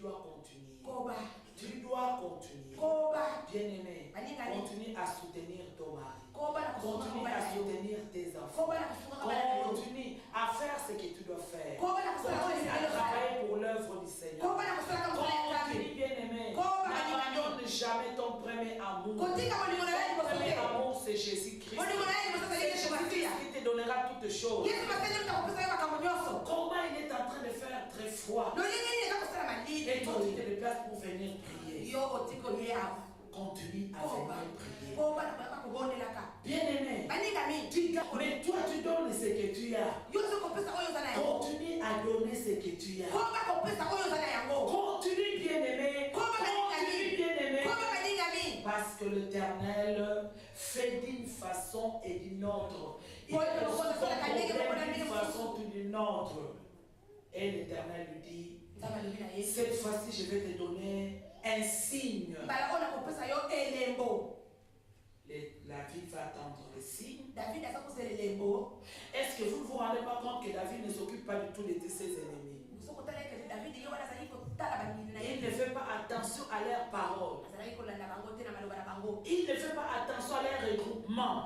dois continuer. Koba. Tu dois continuer. Koba. Bien-aimé, continue à soutenir ton mari. Continue à soutenir tes enfants. Continue à faire ce que tu dois faire. Continue à travailler pour l'œuvre du Seigneur. Continue, bien-aimé. N'abandonne jamais ton premier amour. Ton premier amour, c'est Jésus-Christ. C'est Jésus-Christ qui te donnera toutes choses. Comment il est en train de faire très froid. Et toi, tu te déplaces pour venir prier. Continue à venir prier. Bien-aimé, mais toi tu donnes ce que tu as. Continue à donner ce que tu as. Continue, bien-aimé. Continue, bien-aimé. Parce que l'Éternel fait d'une façon et d'une autre. Il fait d'une façon ou d'une autre. Et l'Éternel lui dit, cette fois-ci je vais te donner un signe. La ville va attendre le signe. Est-ce que vous ne vous rendez pas compte que David ne s'occupe pas du tout de ses ennemis? Il ne fait pas attention à leurs paroles. Il ne fait pas attention à leurs regroupements.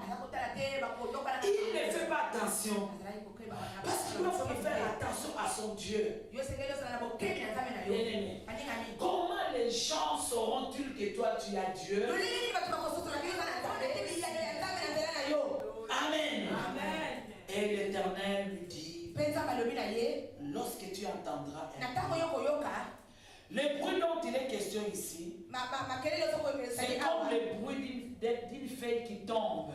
Il ne fait pas attention. Parce qu'il doit faire attention à son Dieu. Bien-aimé, comment les gens sauront-ils que toi tu as Dieu? Amen. Amen. Et l'Éternel lui dit, lorsque tu entendras le bruit dont il est question ici, c'est comme le bruit d'une feuille qui tombe.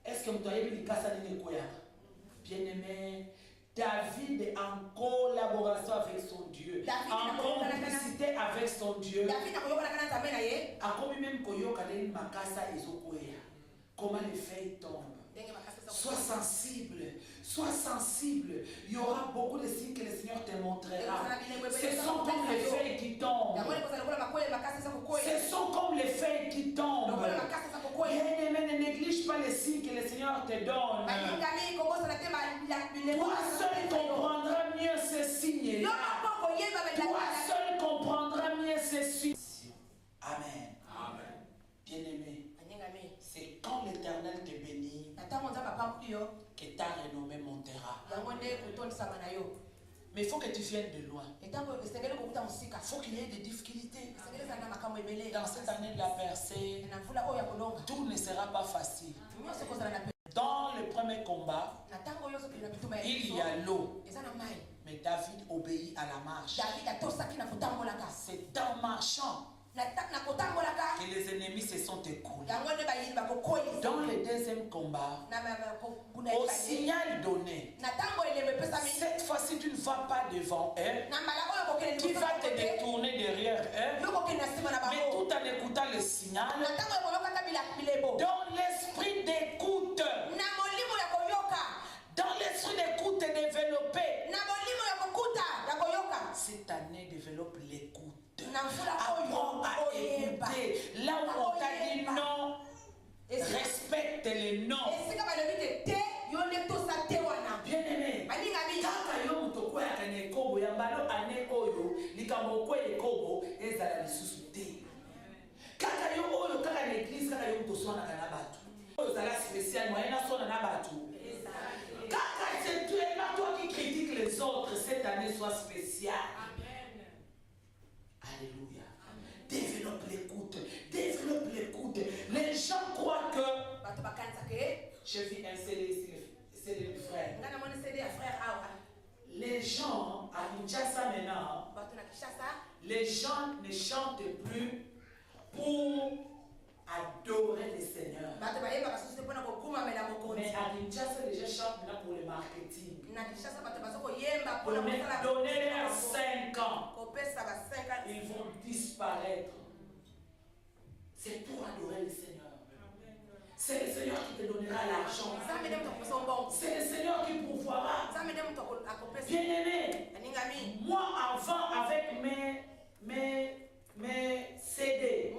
Est-ce que vous avez vu le cas de Koya? Bien-aimé, David est en collaboration avec son Dieu, en complicité avec son Dieu. Comment les feuilles tombent. Sois sensible, sois sensible. Il y aura beaucoup de signes que le Seigneur te montrera. Ce sont comme les feuilles qui tombent. Ce sont comme les feuilles qui tombent. Bien-aimé, ne néglige pas les signes que le Seigneur te donne. Toi seul comprendras mieux ces signes. Toi seul comprendras mieux ces signes. Amen. Amen. Bien-aimé, c'est quand l'Éternel te bénit que ta renommée montera. Mais il faut que tu viennes de loin. Il faut qu'il y ait des difficultés. Dans cette année de la percée, tout ne sera pas facile. Dans le premier combat, il y a l'eau. Mais David obéit à la marche. C'est en marchant que les ennemis se sont écoulés. Dans le deuxième combat, au signal donné, cette fois-ci tu ne vas pas devant eux, tu vas te détourner derrière eux, mais tout en écoutant le signal, dans l'esprit d'écoute, dans l'esprit d'écoute développé, cette année développe l'écoute. Apprends à écouter. Là où on t'a dit non, respecte les noms. Bien-aimé, toi qui critiques les autres, cette année soit spéciale. Alléluia. Développe l'écoute. Développe l'écoute. Les gens croient que. Je vis un CD ici, c'est le frère. Les gens à Kinshasa maintenant, les gens ne chantent plus pour adorer le Seigneur. Mais à Kinshasa, les gens chantent maintenant pour le marketing. Pour me donner leurs 5 ans, ils vont disparaître. C'est pour adorer le Seigneur. C'est le Seigneur qui te donnera l'argent. C'est le Seigneur qui pourvoira. Bien-aimé, moi avant avec mes CD,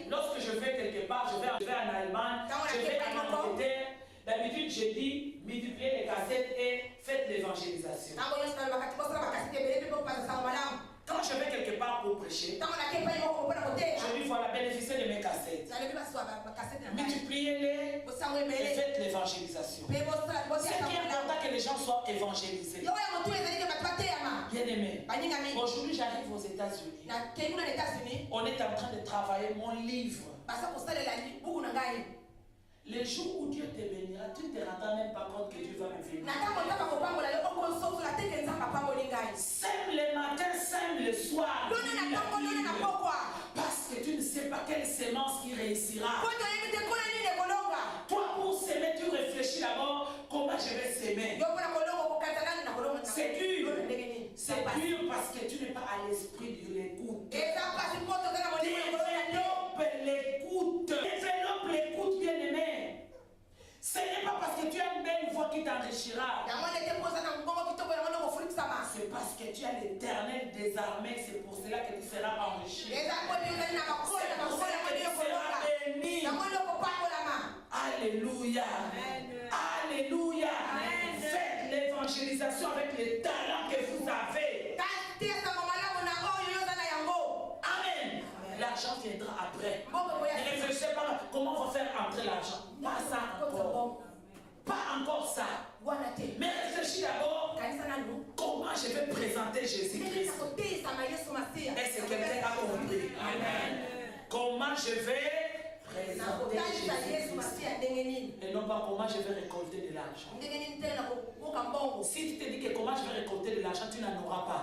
lorsque je vais quelque part, je vais en Allemagne, je vais en Angleterre, d'habitude je dis multipliez les cassettes et faites l'évangélisation. Quand je vais quelque part pour prêcher, je dis voilà, bénéficiez de mes cassettes. Multipliez-les et faites l'évangélisation. C'est qui est important que les gens soient évangélisés. Bien aimé, aujourd'hui j'arrive aux États-Unis. On est en train de travailler mon livre. Les jours où Dieu te bénira, tu ne te rendras même pas compte que Dieu va me bénir. Sème le matin, sème le soir. Parce que tu ne sais pas quelle sémence qui réussira. Toi, pour s'aimer, tu réfléchis d'abord comment je vais s'aimer. C'est dur. C'est dur parce que tu n'es pas à l'esprit de l'écoute. Développe l'écoute, bien aimé. Ce n'est pas parce que tu as une belle voix qui t'enrichira. C'est parce que tu as l'Éternel désarmé. C'est pour cela que tu seras enrichi. C'est pour cela que tu seras béni. Alléluia. Alléluia. Faites l'évangélisation avec les talents que vous avez. Amen. L'argent viendra après. Ne réfléchissez pas comment on va faire entrer l'argent. Pas ça encore. Pas encore ça. Mais réfléchis d'abord comment je vais présenter Jésus-Christ. Est-ce que quelqu'un a compris? Amen. Comment je vais présenter Jésus-Christ et non pas comment je vais récolter de l'argent. Si tu te dis que comment je vais récolter de l'argent, tu n'en auras pas.